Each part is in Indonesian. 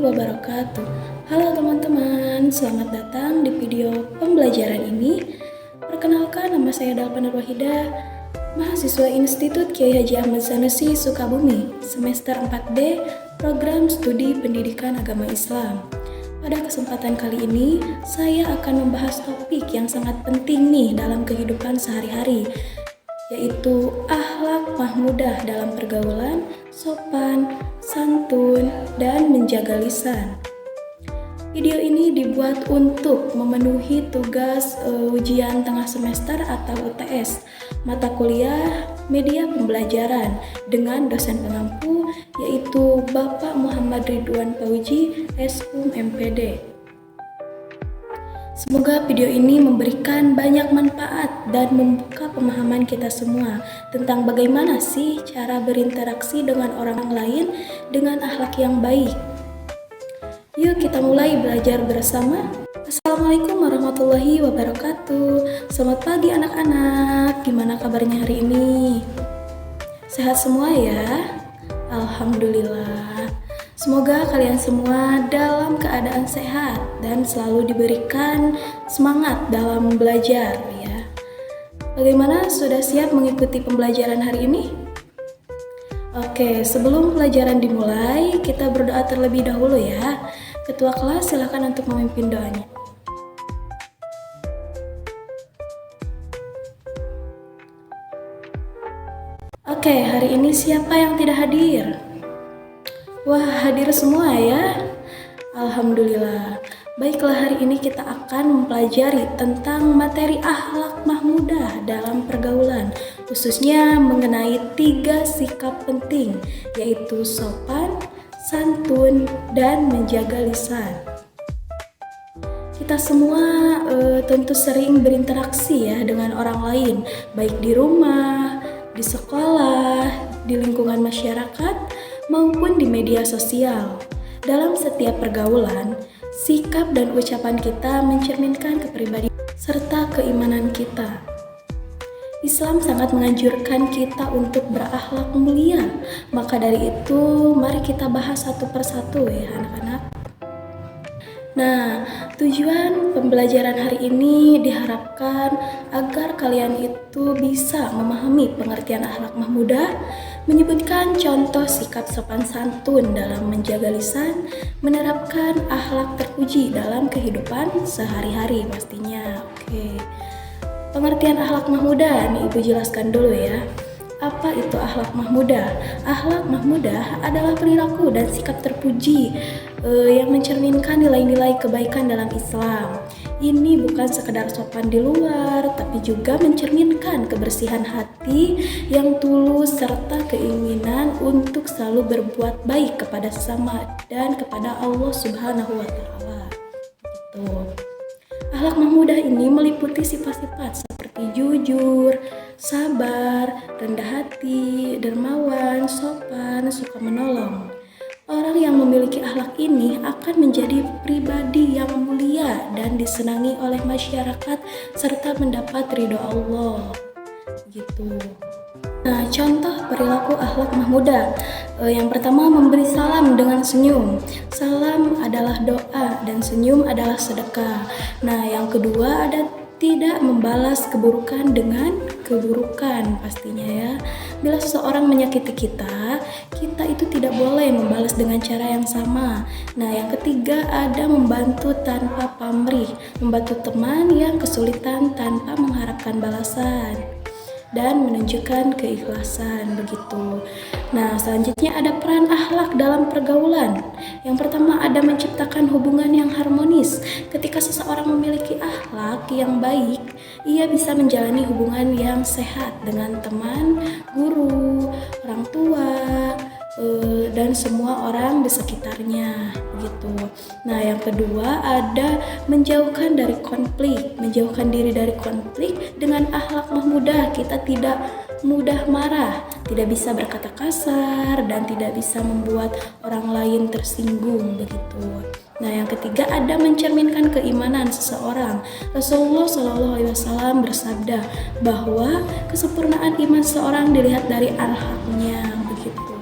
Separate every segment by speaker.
Speaker 1: wabarakatuh. Halo teman-teman, selamat datang di video pembelajaran ini. Perkenalkan, nama saya Dalpan Nurwahidah, mahasiswa Institut Kiai Haji Ahmad Sanusi, Sukabumi, semester 4D, program studi pendidikan agama Islam. Pada kesempatan kali ini, saya akan membahas topik yang sangat penting nih dalam kehidupan sehari-hari, yaitu akhlak mahmudah dalam pergaulan, sopan, santun, dan menjaga lisan. Video ini dibuat untuk memenuhi tugas ujian tengah semester atau UTS, mata kuliah media pembelajaran dengan dosen pengampu yaitu Bapak Muhammad Ridwan Fauji, SUM MPD. Semoga video ini memberikan banyak manfaat dan membuka pemahaman kita semua tentang bagaimana sih cara berinteraksi dengan orang lain dengan akhlak yang baik. Yuk kita mulai belajar bersama. Assalamualaikum warahmatullahi wabarakatuh. Selamat pagi anak-anak, gimana kabarnya hari ini? Sehat semua ya? Alhamdulillah. Semoga kalian semua dalam keadaan sehat dan selalu diberikan semangat dalam belajar ya. Bagaimana, sudah siap mengikuti pembelajaran hari ini? Oke, sebelum pelajaran dimulai, kita berdoa terlebih dahulu ya. Ketua kelas silakan untuk memimpin doanya. Oke, hari ini siapa yang tidak hadir? Wah, hadir semua ya. Alhamdulillah. Baiklah, hari ini kita akan mempelajari tentang materi akhlak mahmudah dalam pergaulan, khususnya mengenai 3 sikap penting, yaitu sopan, santun, dan menjaga lisan. Kita semua tentu sering berinteraksi ya dengan orang lain, baik di rumah, di sekolah, di lingkungan masyarakat, maupun di media sosial. Dalam setiap pergaulan, sikap dan ucapan kita mencerminkan kepribadian serta keimanan kita. Islam sangat menganjurkan kita untuk berakhlak mulia. Maka dari itu, mari kita bahas satu persatu ya anak-anak. Nah, tujuan pembelajaran hari ini diharapkan agar kalian itu bisa memahami pengertian akhlak mahmudah, menyebutkan contoh sikap sopan santun dalam menjaga lisan, menerapkan akhlak terpuji dalam kehidupan sehari-hari pastinya. Oke. Pengertian akhlak mahmudah nih Ibu jelaskan dulu ya. Apa itu akhlak mahmudah? Akhlak mahmudah adalah perilaku dan sikap terpuji yang mencerminkan nilai-nilai kebaikan dalam Islam. Ini bukan sekedar sopan di luar, tapi juga mencerminkan kebersihan hati yang tulus serta keinginan untuk selalu berbuat baik kepada sesama dan kepada Allah Subhanahu wa Ta'ala. Gitu. Akhlak mahmudah ini meliputi sifat-sifat seperti jujur, sabar, rendah hati, dermawan, sopan, suka menolong. Orang yang memiliki akhlak ini akan menjadi pribadi yang mulia dan disenangi oleh masyarakat serta mendapat ridho Allah. Gitu. Nah, contoh perilaku akhlak mahmudah. Yang pertama, memberi salam dengan senyum. Salam adalah doa dan senyum adalah sedekah. Nah, yang kedua ada tidak membalas keburukan dengan keburukan pastinya ya. Bila seseorang menyakiti kita, kita itu tidak boleh membalas dengan cara yang sama. Nah, yang ketiga ada membantu tanpa pamrih, membantu teman yang kesulitan tanpa mengharapkan balasan dan menunjukkan keikhlasan begitu. Nah, selanjutnya ada peran akhlak dalam pergaulan. Yang pertama ada menciptakan hubungan yang harmonis. Ketika seseorang memiliki akhlak yang baik, ia bisa menjalani hubungan yang sehat dengan teman, guru, orang tua, dan semua orang di sekitarnya begitu. Nah, yang kedua ada menjauhkan dari konflik, menjauhkan diri dari konflik. Dengan akhlak mahmudah kita tidak mudah marah, tidak bisa berkata kasar, dan tidak bisa membuat orang lain tersinggung begitu. Nah, yang ketiga ada mencerminkan keimanan seseorang. Rasulullah SAW bersabda bahwa kesempurnaan iman seseorang dilihat dari akhlaknya begitu.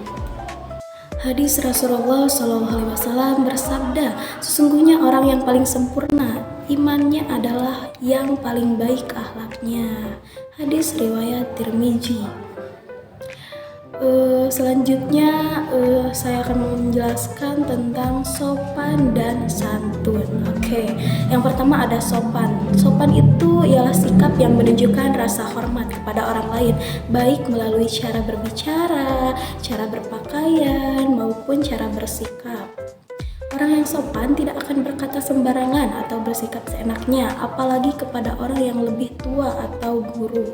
Speaker 1: Hadis Rasulullah SAW bersabda, sesungguhnya orang yang paling sempurna imannya adalah yang paling baik akhlaknya. Hadis riwayat Tirmizi. Selanjutnya saya akan menjelaskan tentang sopan dan santun. Oke, yang pertama ada sopan. Sopan itu ialah sikap yang menunjukkan rasa hormat kepada orang lain, baik melalui cara berbicara, cara berpakaian, maupun cara bersikap. Orang yang sopan tidak akan berkata sembarangan atau bersikap seenaknya, apalagi kepada orang yang lebih tua atau guru.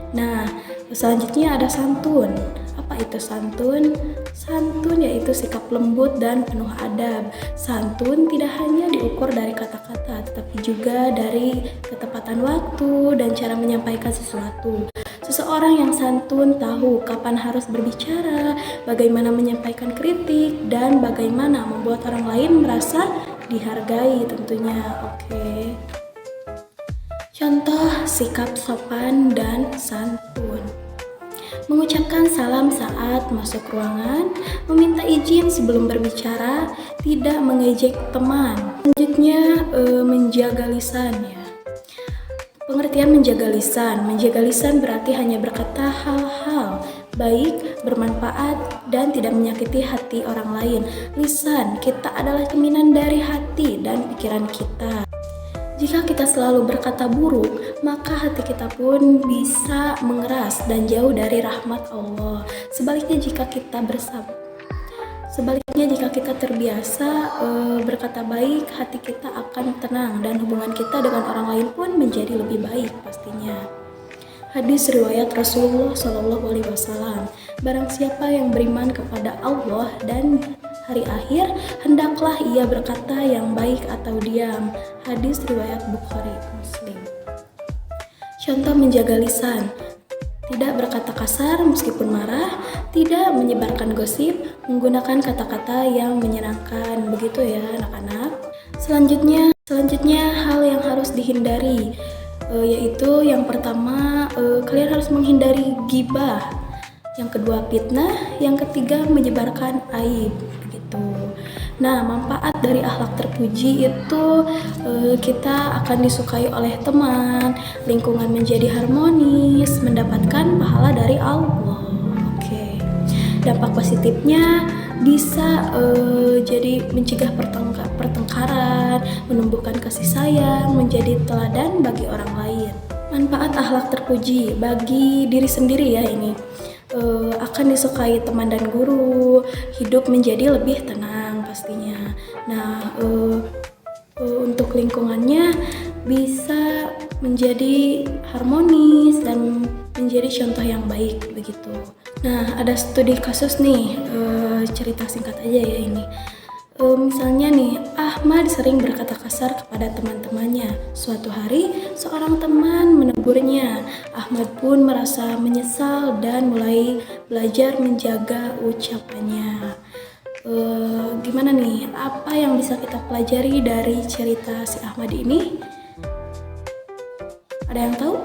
Speaker 1: Nah, selanjutnya ada santun. Apa itu santun? Santun yaitu sikap lembut dan penuh adab. Santun tidak hanya diukur dari kata-kata, tetapi juga dari ketepatan waktu dan cara menyampaikan sesuatu. Seseorang yang santun tahu kapan harus berbicara, bagaimana menyampaikan kritik, dan bagaimana membuat orang lain merasa dihargai tentunya. Oke. Contoh sikap sopan dan santun. Mengucapkan salam saat masuk ruangan, meminta izin sebelum berbicara, tidak mengejek teman. Selanjutnya menjaga lisan ya. Pengertian menjaga lisan berarti hanya berkata hal-hal baik, bermanfaat, dan tidak menyakiti hati orang lain. Lisan kita adalah cerminan dari hati dan pikiran kita. Jika kita selalu berkata buruk, maka hati kita pun bisa mengeras dan jauh dari rahmat Allah. Sebaliknya jika kita terbiasa berkata baik, hati kita akan tenang dan hubungan kita dengan orang lain pun menjadi lebih baik pastinya. Hadis riwayat Rasulullah SAW. Barang siapa yang beriman kepada Allah dan hari akhir, hendaklah ia berkata yang baik atau diam. Hadis riwayat Bukhari Muslim. Contoh menjaga lisan. Tidak berkata kasar meskipun marah, tidak menyebarkan gosip, menggunakan kata-kata yang menyenangkan. Begitu ya anak-anak. Selanjutnya hal yang harus dihindari yaitu yang pertama kalian harus menghindari ghibah, yang kedua fitnah, yang ketiga menyebarkan aib begitu. Nah, manfaat dari akhlak terpuji itu kita akan disukai oleh teman, lingkungan menjadi harmonis, mendapatkan pahala dari Allah. Oke. Dampak positifnya bisa jadi mencegah pertengkaran, menumbuhkan kasih sayang, menjadi teladan bagi orang lain. Manfaat akhlak terpuji bagi diri sendiri ya ini akan disukai teman dan guru, hidup menjadi lebih tenang pastinya. Nah, untuk lingkungannya bisa menjadi harmonis dan menjadi contoh yang baik begitu. Nah, ada studi kasus nih, cerita singkat aja ya ini. Misalnya nih, Ahmad sering berkata kasar kepada teman-temannya. Suatu hari, seorang teman menegurnya. Ahmad pun merasa menyesal dan mulai belajar menjaga ucapannya. Gimana nih? Apa yang bisa kita pelajari dari cerita si Ahmad ini? Ada yang tahu?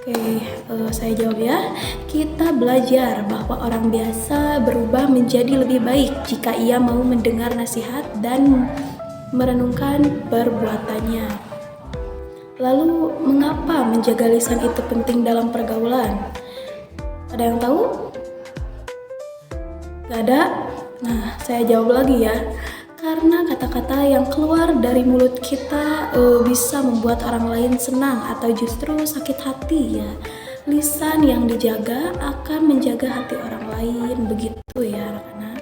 Speaker 1: Oke, saya jawab ya. Kita belajar bahwa orang biasa berubah menjadi lebih baik jika ia mau mendengar nasihat dan merenungkan perbuatannya. Lalu, mengapa menjaga lisan itu penting dalam pergaulan? Ada yang tahu? Gak ada? Nah, saya jawab lagi ya. Karena kata-kata yang keluar dari mulut kita bisa membuat orang lain senang atau justru sakit hati ya. Lisan yang dijaga akan menjaga hati orang lain, begitu ya anak-anak.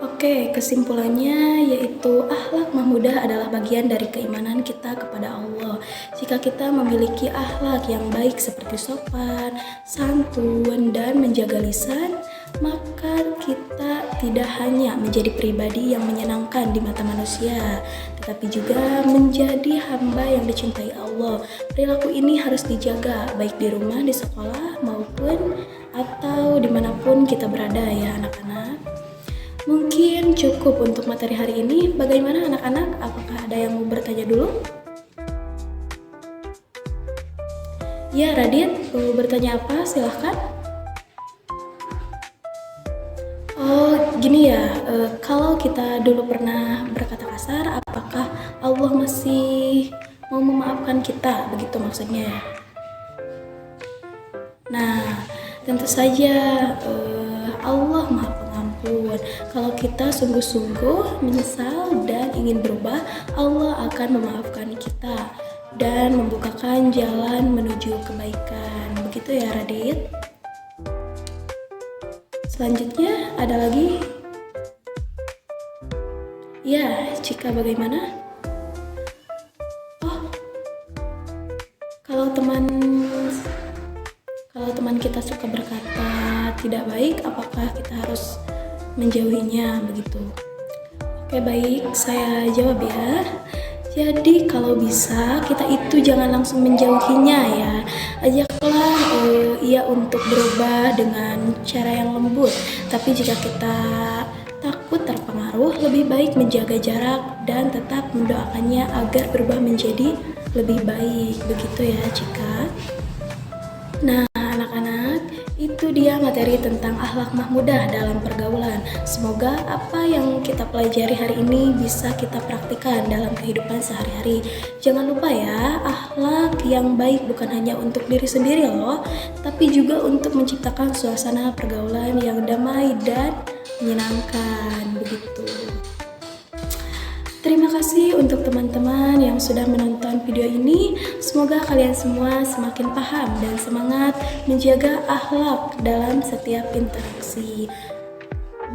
Speaker 1: Oke, kesimpulannya yaitu akhlak mahmudah adalah bagian dari keimanan kita kepada Allah. Jika kita memiliki akhlak yang baik seperti sopan, santun, dan menjaga lisan, maka kita tidak hanya menjadi pribadi yang menyenangkan di mata manusia, tetapi juga menjadi hamba yang dicintai Allah. Perilaku ini harus dijaga baik di rumah, di sekolah, maupun atau dimanapun kita berada ya anak-anak. Mungkin cukup untuk materi hari ini. Bagaimana anak-anak? Apakah ada yang mau bertanya dulu? Ya, Radit, mau bertanya apa? Silahkan. Oh, gini ya, kalau kita dulu pernah berkata kasar, apakah Allah masih mau memaafkan kita? Begitu maksudnya ya. Nah, tentu saja Allah Maha Pengampun. Kalau kita sungguh-sungguh menyesal dan ingin berubah, Allah akan memaafkan kita dan membukakan jalan menuju kebaikan. Begitu ya, Radit. Selanjutnya ada lagi? Ya, Cika bagaimana? Oh, kalau teman kita suka berkata tidak baik, apakah kita harus menjauhinya begitu? Oke, baik, saya jawab ya. Jadi kalau bisa kita itu jangan langsung menjauhinya ya. Ajaklah ia untuk berubah dengan cara yang lembut. Tapi jika kita takut terpengaruh, lebih baik menjaga jarak dan tetap mendoakannya agar berubah menjadi lebih baik. Begitu ya, Cika. Nah, anak-anak, itu dia materi tentang akhlak mahmudah dalam pergaulan. Semoga apa yang kita pelajari hari ini bisa kita praktikkan dalam kehidupan sehari-hari. Jangan lupa ya, akhlak yang baik bukan hanya untuk diri sendiri loh, tapi juga untuk menciptakan suasana pergaulan yang damai dan menyenangkan. Begitu. Terima kasih untuk teman-teman yang sudah menonton video ini. Semoga kalian semua semakin paham dan semangat menjaga akhlak dalam setiap interaksi.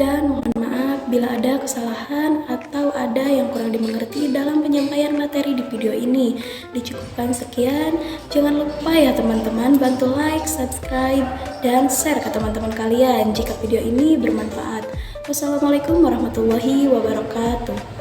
Speaker 1: Dan mohon maaf bila ada kesalahan atau ada yang kurang dimengerti dalam penyampaian materi di video ini. Dicukupkan sekian. Jangan lupa ya teman-teman, bantu like, subscribe, dan share ke teman-teman kalian jika video ini bermanfaat. Wassalamualaikum warahmatullahi wabarakatuh.